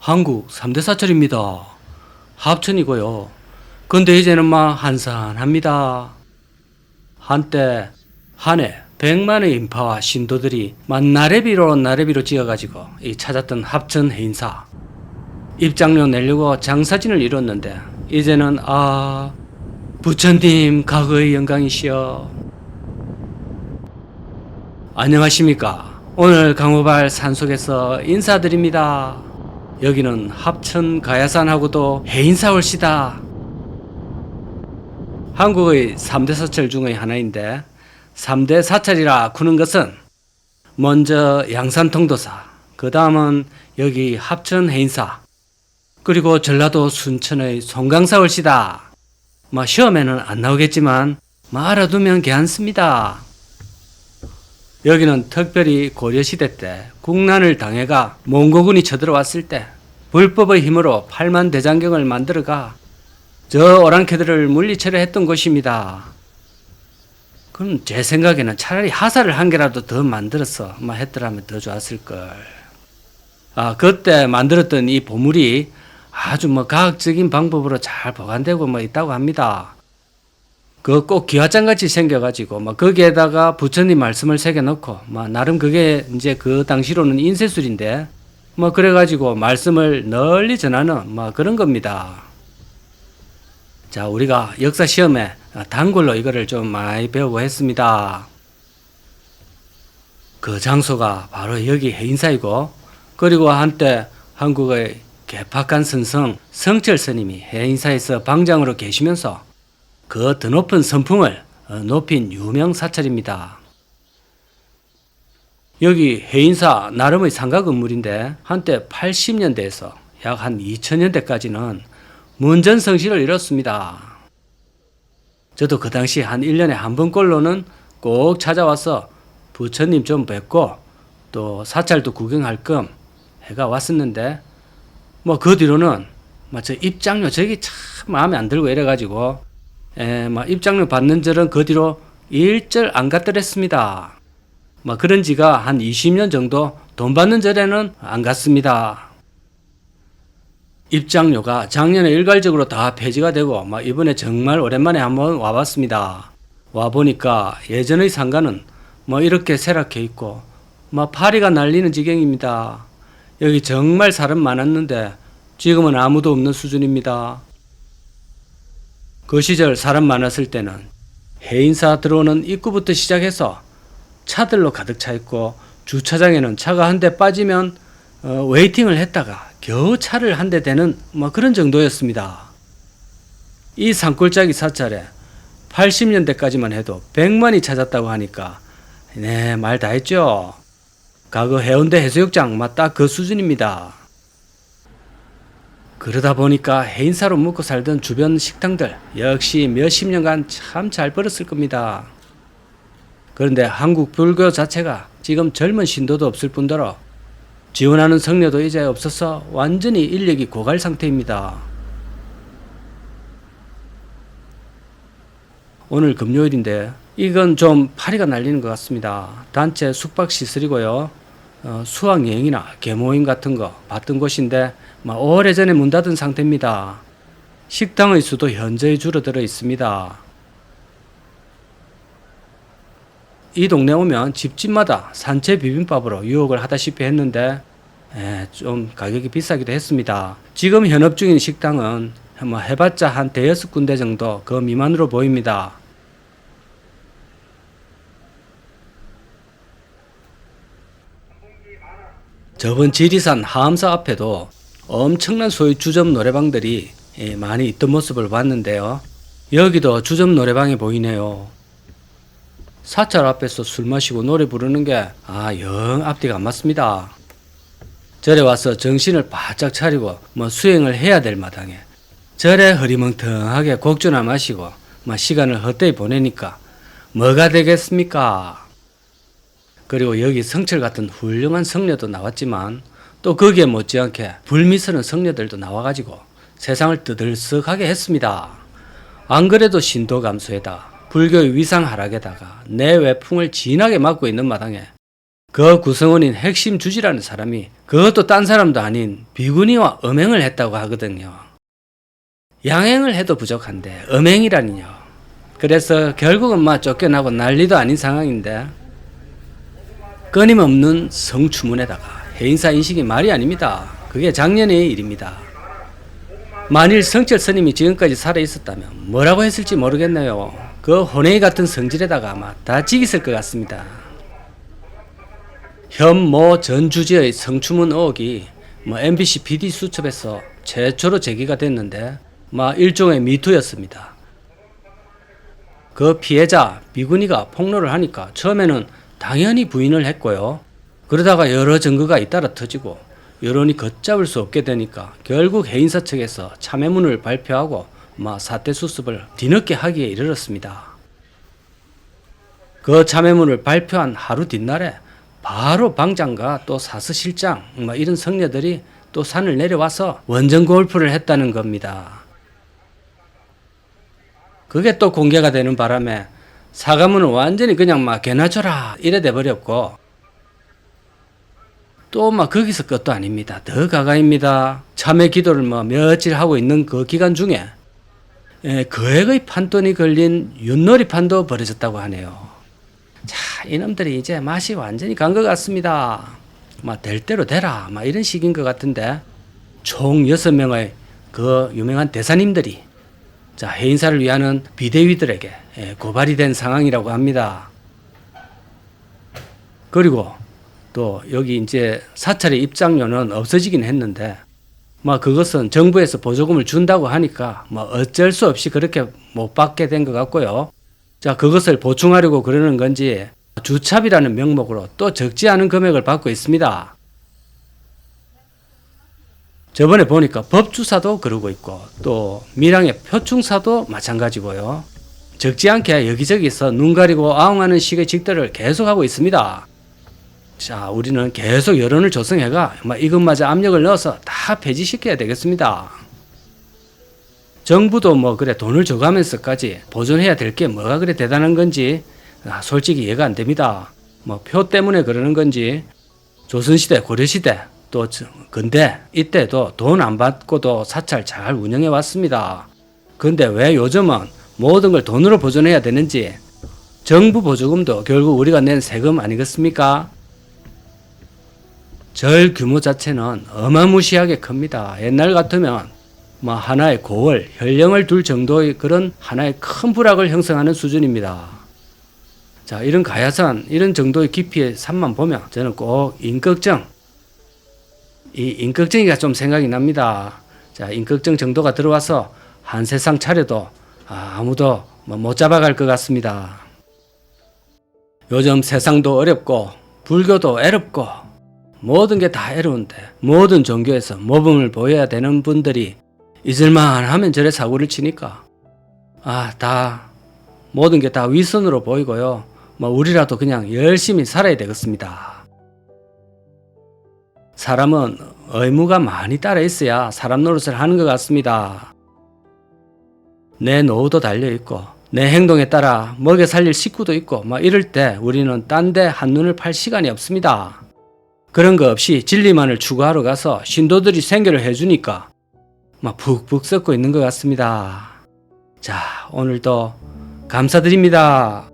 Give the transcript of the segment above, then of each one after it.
한국 3대 사찰입니다. 합천이고요. 근데 이제는 한산합니다. 한때 한 해 100만의 인파와 신도들이 나래비로 찍어가지고 찾았던 합천 해인사. 입장료 내려고 장사진을 이뤘는데 이제는 부처님 과거의 영광이시여. 안녕하십니까. 오늘 강호발 산속에서 인사드립니다. 여기는 합천 가야산하고도 해인사올시다. 한국의 3대 사찰 중의 하나인데 3대 사찰이라 구는 것은 먼저 양산통도사, 그 다음은 여기 합천 해인사, 그리고 전라도 순천의 송강사올시다. 시험에는 안 나오겠지만 알아두면 괜찮습니다. 여기는 특별히 고려시대 때 국난을 당해가 몽고군이 쳐들어왔을 때 불법의 힘으로 팔만대장경을 만들어가 저 오랑캐들을 물리쳐야 했던 곳입니다. 그럼 제 생각에는 차라리 하사를 한 개라도 더 만들어서 했더라면 더 좋았을걸. 그때 만들었던 이 보물이 아주 과학적인 방법으로 잘 보관되고 있다고 합니다. 꼭 기와장같이 생겨가지고 거기에다가 부처님 말씀을 새겨놓고 나름 그게 이제 그 당시로는 인쇄술인데 그래가지고 말씀을 널리 전하는 그런 겁니다. 자, 우리가 역사 시험에 단골로 이거를 좀 많이 배우고 했습니다. 그 장소가 바로 여기 해인사이고, 그리고 한때 한국의 개팍한 선성 성철 스님이 해인사에서 방장으로 계시면서 그 더 높은 선풍을 높인 유명 사찰입니다. 여기 해인사 나름의 상가 건물인데 한때 80년대에서 약 한 2000년대까지는 문전성시를 이뤘습니다. 저도 그 당시 한 1년에 한 번꼴로는 꼭 찾아와서 부처님 좀 뵙고 또 사찰도 구경할 겸 해가 왔었는데 그 뒤로는 저 입장료 저기 참 마음에 안 들고 이래가지고 입장료 받는 절은 그 뒤로 일절 안 갔더랬습니다. 그런 지가 한 20년 정도 돈 받는 절에는 안 갔습니다. 입장료가 작년에 일괄적으로 다 폐지가 되고 이번에 정말 오랜만에 한번 와봤습니다. 와보니까 예전의 상가는 이렇게 쇠락해 있고 파리가 날리는 지경입니다. 여기 정말 사람 많았는데 지금은 아무도 없는 수준입니다. 그 시절 사람 많았을 때는 해인사 들어오는 입구부터 시작해서 차들로 가득 차 있고 주차장에는 차가 한 대 빠지면 웨이팅을 했다가 겨우 차를 한 대 대는 그런 정도였습니다. 이 산골짜기 사찰에 80년대까지만 해도 100만이 찾았다고 하니까 말 다 했죠. 과거 해운대 해수욕장 딱 그 수준입니다. 그러다 보니까 해인사로 묵고 살던 주변 식당들 역시 몇십 년간 참 잘 벌었을 겁니다. 그런데 한국 불교 자체가 지금 젊은 신도도 없을 뿐더러 지원하는 성녀도 이제 없어서 완전히 인력이 고갈 상태입니다. 오늘 금요일인데 이건 좀 파리가 날리는 것 같습니다. 단체 숙박시설이고요. 수학여행이나 계모임 같은 거 받던 곳인데 오래전에 문 닫은 상태입니다. 식당의 수도 현저히 줄어들어 있습니다. 이 동네 오면 집집마다 산채 비빔밥으로 유혹을 하다시피 했는데 좀 가격이 비싸기도 했습니다. 지금 현업 중인 식당은 해봤자 한 대여섯 군데 정도 그 미만으로 보입니다. 저번 지리산 하암사 앞에도 엄청난 소위 주점 노래방들이 많이 있던 모습을 봤는데요. 여기도 주점 노래방이 보이네요. 사찰 앞에서 술 마시고 노래 부르는 게 영 앞뒤가 안 맞습니다. 절에 와서 정신을 바짝 차리고 수행을 해야 될 마당에 절에 흐리멍텅하게 곡주나 마시고 시간을 헛되이 보내니까 뭐가 되겠습니까? 그리고 여기 성철 같은 훌륭한 성녀도 나왔지만 또 거기에 못지않게 불미스러운 성녀들도 나와가지고 세상을 뜨들썩하게 했습니다. 안 그래도 신도 감소에다 불교의 위상 하락에다가 내외풍을 진하게 맞고 있는 마당에 그 구성원인 핵심 주지라는 사람이 그것도 딴 사람도 아닌 비구니와 음행을 했다고 하거든요. 양행을 해도 부족한데 음행이라니요. 그래서 결국은 쫓겨나고 난리도 아닌 상황인데 끊임없는 성추문에다가 해인사 인식이 말이 아닙니다. 그게 작년의 일입니다. 만일 성철 스님이 지금까지 살아있었다면 뭐라고 했을지 모르겠네요. 그 혼애이 같은 성질에다가 아마 다 찍있을 것 같습니다. 현모 전 주지의 성추문 의혹이 MBC PD 수첩에서 최초로 제기가 됐는데 일종의 미투였습니다. 그 피해자 비구니가 폭로를 하니까 처음에는 당연히 부인을 했고요. 그러다가 여러 증거가 잇따라 터지고 여론이 걷잡을 수 없게 되니까 결국 해인사 측에서 참여문을 발표하고 사태 수습을 뒤늦게 하기에 이르렀습니다. 그 참여문을 발표한 하루 뒷날에 바로 방장과 또 사서실장 이런 성녀들이 또 산을 내려와서 원정 골프를 했다는 겁니다. 그게 또 공개가 되는 바람에 사과문은 완전히 그냥 개나 줘라 이래 돼버렸고 또 거기서 끝도 아닙니다. 더 가가입니다. 참회 기도를 며칠 하고 있는 그 기간 중에 거액의 판돈이 걸린 윷놀이판도 벌어졌다고 하네요. 자, 이놈들이 이제 맛이 완전히 간 것 같습니다. 될 대로 되라 이런 식인 것 같은데 총 6명의 그 유명한 대사님들이 해인사를 위하는 비대위들에게 고발이 된 상황이라고 합니다. 그리고 또 여기 이제 사찰의 입장료는 없어지긴 했는데 그것은 정부에서 보조금을 준다고 하니까 어쩔 수 없이 그렇게 못 받게 된 것 같고요. 그것을 보충하려고 그러는 건지 주차비라는 명목으로 또 적지 않은 금액을 받고 있습니다. 저번에 보니까 법주사도 그러고 있고 또 밀양의 표충사도 마찬가지고요. 적지 않게 여기저기서 눈 가리고 아웅하는 식의 직들을 계속하고 있습니다. 자, 우리는 계속 여론을 조성해가 이것마저 압력을 넣어서 다 폐지시켜야 되겠습니다. 정부도 그래 돈을 줘가면서까지 보존해야 될 게 뭐가 그래 대단한 건지 솔직히 이해가 안 됩니다. 표 때문에 그러는 건지 조선시대 고려시대 또 근대 이때도 돈 안 받고도 사찰 잘 운영해 왔습니다. 근데 왜 요즘은 모든 걸 돈으로 보존해야 되는지 정부 보조금도 결국 우리가 낸 세금 아니겠습니까? 절 규모 자체는 어마무시하게 큽니다. 옛날 같으면 하나의 고을, 현령을 둘 정도의 그런 하나의 큰 부락을 형성하는 수준입니다. 자, 이런 가야산, 이런 정도의 깊이의 산만 보면 저는 꼭 인걱정, 이 인걱정이가 좀 생각이 납니다. 자, 인걱정 정도가 들어와서 한 세상 차려도 아무도 못 잡아갈 것 같습니다. 요즘 세상도 어렵고 불교도 애롭고 모든 게 다 애로운데 모든 종교에서 모범을 보여야 되는 분들이 잊을만 하면 저래 사고를 치니까 다 모든 게 다 위선으로 보이고요. 우리라도 그냥 열심히 살아야 되겠습니다. 사람은 의무가 많이 따라 있어야 사람 노릇을 하는 것 같습니다. 내 노후도 달려있고 내 행동에 따라 먹여 살릴 식구도 있고 이럴 때 우리는 딴 데 한눈을 팔 시간이 없습니다. 그런 거 없이 진리만을 추구하러 가서 신도들이 생계를 해주니까 푹푹 썩고 있는 것 같습니다. 자, 오늘도 감사드립니다.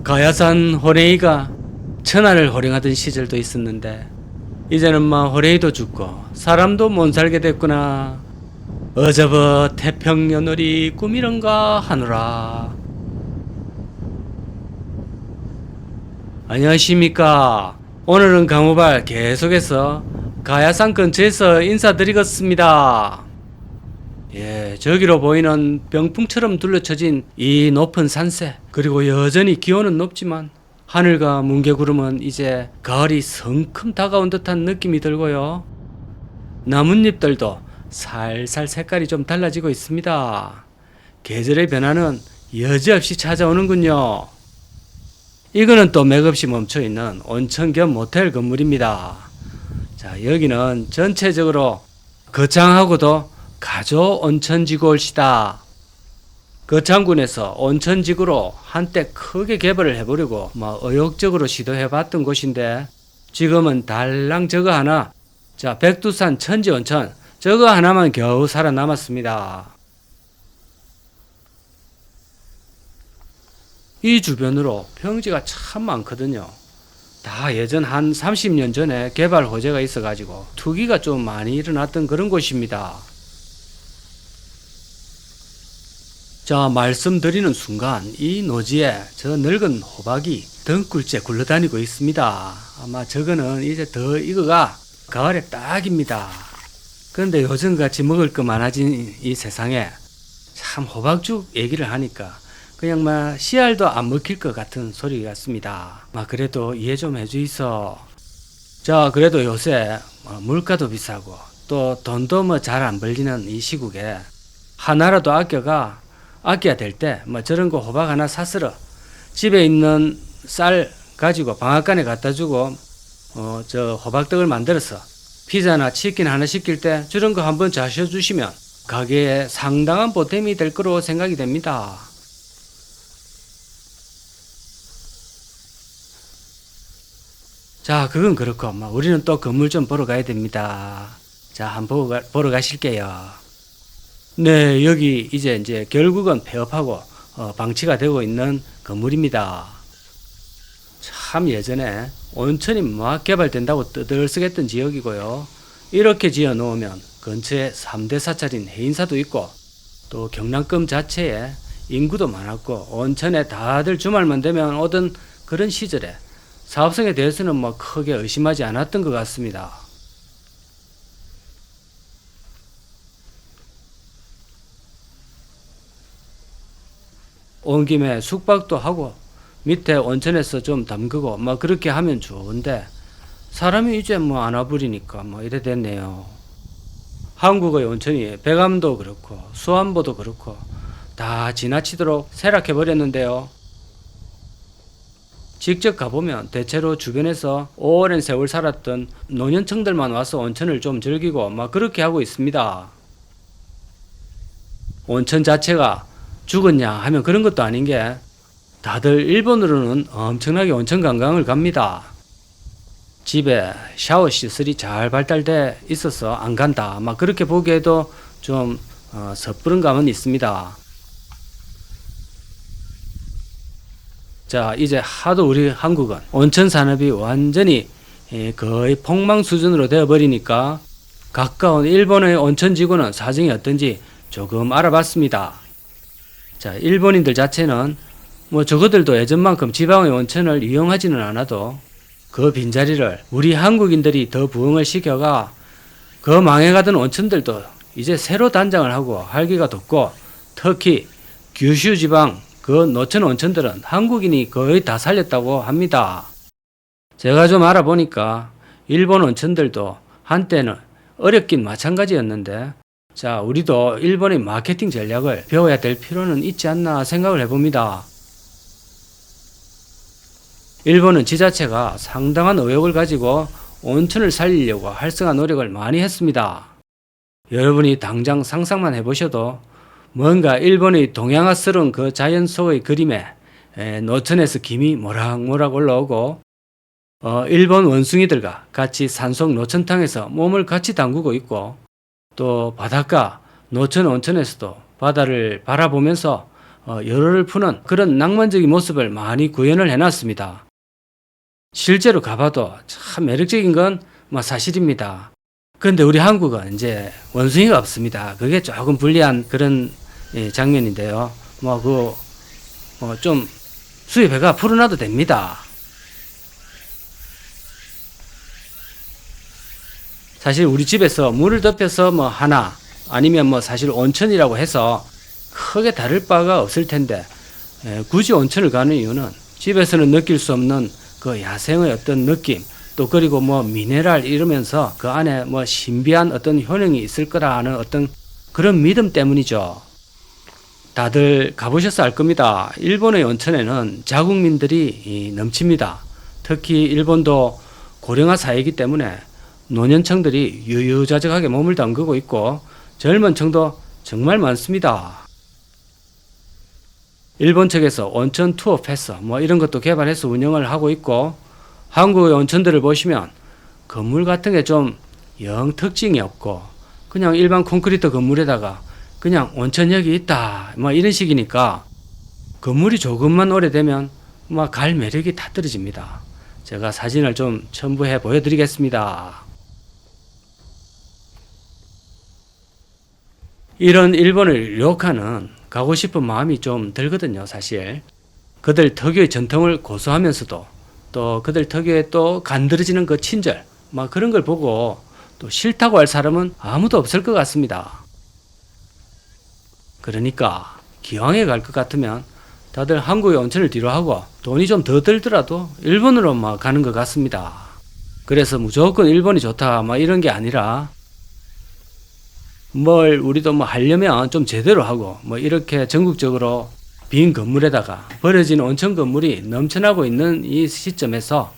가야산 호랭이가 천하를 호령하던 시절도 있었는데 이제는 호랭이도 죽고 사람도 못 살게 됐구나. 어저버 태평여놀이 꿈이런가 하노라. 안녕하십니까. 오늘은 강호발 계속해서 가야산 근처에서 인사드리겠습니다. 저기로 보이는 병풍처럼 둘러쳐진 이 높은 산세, 그리고 여전히 기온은 높지만 하늘과 뭉게구름은 이제 가을이 성큼 다가온 듯한 느낌이 들고요. 나뭇잎들도 살살 색깔이 좀 달라지고 있습니다. 계절의 변화는 여지없이 찾아오는군요. 이거는 또 맥없이 멈춰있는 온천 겸 모텔 건물입니다. 자, 여기는 전체적으로 거창하고도 가조 온천지구 올시다. 거창군에서 온천지구로 한때 크게 개발을 해보려고 의욕적으로 시도해봤던 곳인데 지금은 달랑 저거 하나, 자 백두산 천지온천 저거 하나만 겨우 살아남았습니다. 이 주변으로 평지가 참 많거든요. 다 예전 한 30년 전에 개발 호재가 있어가지고 투기가 좀 많이 일어났던 그런 곳입니다. 자, 말씀드리는 순간 이 노지에 저 늙은 호박이 등굴째 굴러다니고 있습니다. 아마 저거는 이제 더 익어가 가을에 딱입니다. 그런데 요즘같이 먹을 거 많아진 이 세상에 참 호박죽 얘기를 하니까 그냥 씨알도 안 먹힐 것 같은 소리 같습니다. 그래도 이해 좀 해주이소. 자, 그래도 요새 물가도 비싸고 또 돈도 잘 안 벌리는 이 시국에 하나라도 아껴야 될 때 저런 거 호박 하나 사스러 집에 있는 쌀 가지고 방앗간에 갖다 주고 저 호박떡을 만들어서 피자나 치킨 하나 시킬 때 저런 거 한번 자셔 주시면 가게에 상당한 보탬이 될 거로 생각이 됩니다. 자, 그건 그렇고 우리는 또 건물 좀 보러 가야 됩니다. 자, 한번 보러 가실게요. 네, 여기 이제 결국은 폐업하고 방치가 되고 있는 건물입니다. 참 예전에 온천이 막 개발된다고 떠들썩했던 지역이고요. 이렇게 지어 놓으면 근처에 3대 사찰인 해인사도 있고 또 경남권 자체에 인구도 많았고 온천에 다들 주말만 되면 오던 그런 시절에 사업성에 대해서는 크게 의심하지 않았던 것 같습니다. 온 김에 숙박도 하고 밑에 온천에서 좀 담그고 그렇게 하면 좋은데 사람이 이제 안 와버리니까 이래 됐네요. 한국의 온천이 백암도 그렇고 수안보도 그렇고 다 지나치도록 쇠락해 버렸는데요. 직접 가보면 대체로 주변에서 오랜 세월 살았던 노년층들만 와서 온천을 좀 즐기고 그렇게 하고 있습니다. 온천 자체가 죽었냐 하면 그런 것도 아닌 게 다들 일본으로는 엄청나게 온천 관광을 갑니다. 집에 샤워 시설이 잘 발달돼 있어서 안 간다 그렇게 보기에도 좀 섣부른 감은 있습니다. 자, 이제 하도 우리 한국은 온천 산업이 완전히 거의 폭망 수준으로 되어버리니까 가까운 일본의 온천지구는 사정이 어떤지 조금 알아봤습니다. 자, 일본인들 자체는 저거들도 예전만큼 지방의 온천을 이용하지는 않아도 그 빈자리를 우리 한국인들이 더 부흥을 시켜가 그 망해가던 온천들도 이제 새로 단장을 하고 활기가 돋고 특히 규슈 지방 그 노천 온천들은 한국인이 거의 다 살렸다고 합니다. 제가 좀 알아보니까 일본 온천들도 한때는 어렵긴 마찬가지였는데 자, 우리도 일본의 마케팅 전략을 배워야 될 필요는 있지 않나 생각을 해봅니다. 일본은 지자체가 상당한 의욕을 가지고 온천을 살리려고 활성화 노력을 많이 했습니다. 여러분이 당장 상상만 해보셔도 뭔가 일본의 동양화스러운 그 자연 속의 그림에 노천에서 김이 모락모락 올라오고 일본 원숭이들과 같이 산속 노천탕에서 몸을 같이 담그고 있고 또 바닷가 노천 온천에서도 바다를 바라보면서 열을 푸는 그런 낭만적인 모습을 많이 구현을 해놨습니다. 실제로 가봐도 참 매력적인 건 사실입니다. 그런데 우리 한국은 이제 원숭이가 없습니다. 그게 조금 불리한 그런 장면인데요. 좀 수입해가 풀어놔도 됩니다. 사실 우리 집에서 물을 덮여서 하나 아니면 사실 온천이라고 해서 크게 다를 바가 없을 텐데 굳이 온천을 가는 이유는 집에서는 느낄 수 없는 그 야생의 어떤 느낌 또 그리고 미네랄 이러면서 그 안에 신비한 어떤 효능이 있을 거라 하는 어떤 그런 믿음 때문이죠. 다들 가보셔서 알 겁니다. 일본의 온천에는 자국민들이 넘칩니다. 특히 일본도 고령화 사회이기 때문에 노년층들이 유유자적하게 몸을 담그고 있고 젊은 층도 정말 많습니다. 일본 측에서 온천 투어 패스 뭐 이런 것도 개발해서 운영을 하고 있고, 한국의 온천들을 보시면 건물 같은 게 좀 영 특징이 없고 그냥 일반 콘크리트 건물에다가 그냥 온천역이 있다 뭐 이런 식이니까 건물이 조금만 오래되면 막 갈 매력이 다 떨어집니다. 제가 사진을 좀 첨부해 보여드리겠습니다. 이런 일본을 료칸은 가고 싶은 마음이 좀 들거든요, 사실. 그들 특유의 전통을 고수하면서도 또 그들 특유의 또 간드러지는 그 친절, 막 그런 걸 보고 또 싫다고 할 사람은 아무도 없을 것 같습니다. 그러니까 기왕에 갈 것 같으면 다들 한국의 온천을 뒤로 하고 돈이 좀 더 들더라도 일본으로 막 가는 것 같습니다. 그래서 무조건 일본이 좋다 막 이런 게 아니라 뭘 우리도 뭐 하려면 좀 제대로 하고 뭐 이렇게 전국적으로 빈 건물에다가 버려진 온천 건물이 넘쳐나고 있는 이 시점에서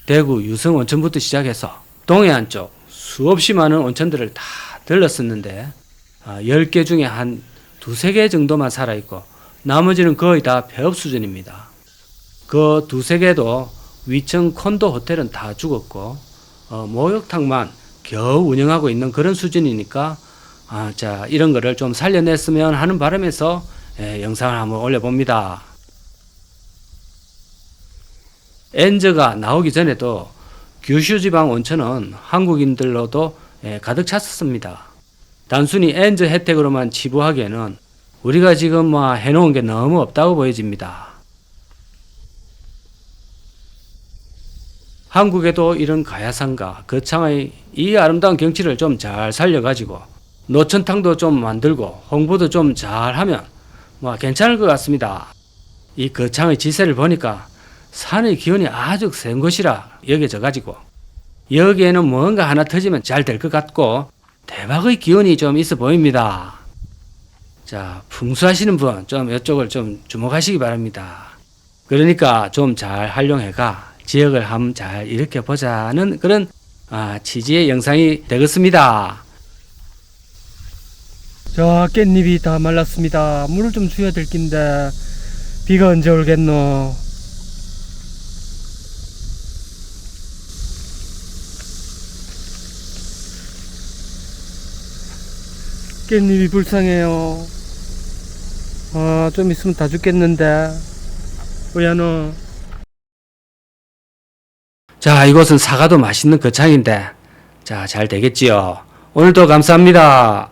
대구 유성 온천부터 시작해서 동해안 쪽 수없이 많은 온천들을 다 들렀었는데 10개 중에 한 두세 개 정도만 살아있고 나머지는 거의 다 폐업 수준입니다. 그 두세 개도 위층 콘도 호텔은 다 죽었고 목욕탕만 겨우 운영하고 있는 그런 수준이니까 자 이런 거를 좀 살려냈으면 하는 바람에서 영상을 한번 올려봅니다. 엔저가 나오기 전에도 규슈 지방 온천은 한국인들로도 가득 찼었습니다. 단순히 엔저 혜택으로만 치부하기에는 우리가 지금 뭐 해놓은 게 너무 없다고 보여집니다. 한국에도 이런 가야산과 거창의 이 아름다운 경치를 좀 잘 살려가지고 노천탕도 좀 만들고 홍보도 좀 잘하면 뭐 괜찮을 것 같습니다. 이 거창의 지세를 보니까 산의 기운이 아주 센 곳이라 여겨져 가지고 여기에는 뭔가 하나 터지면 잘 될 것 같고 대박의 기운이 좀 있어 보입니다. 자, 풍수하시는 분 좀 이쪽을 좀 주목하시기 바랍니다. 그러니까 좀 잘 활용해가 지역을 한번 잘 일으켜 보자는 그런 취지의 영상이 되겠습니다. 자, 깻잎이 다 말랐습니다. 물을 좀 줘야 될 낀데 비가 언제 올겠노. 깻잎이 불쌍해요. 좀 있으면 다 죽겠는데. 왜야노? 자, 이곳은 사과도 맛있는 거창인데 자, 잘 되겠지요. 오늘도 감사합니다.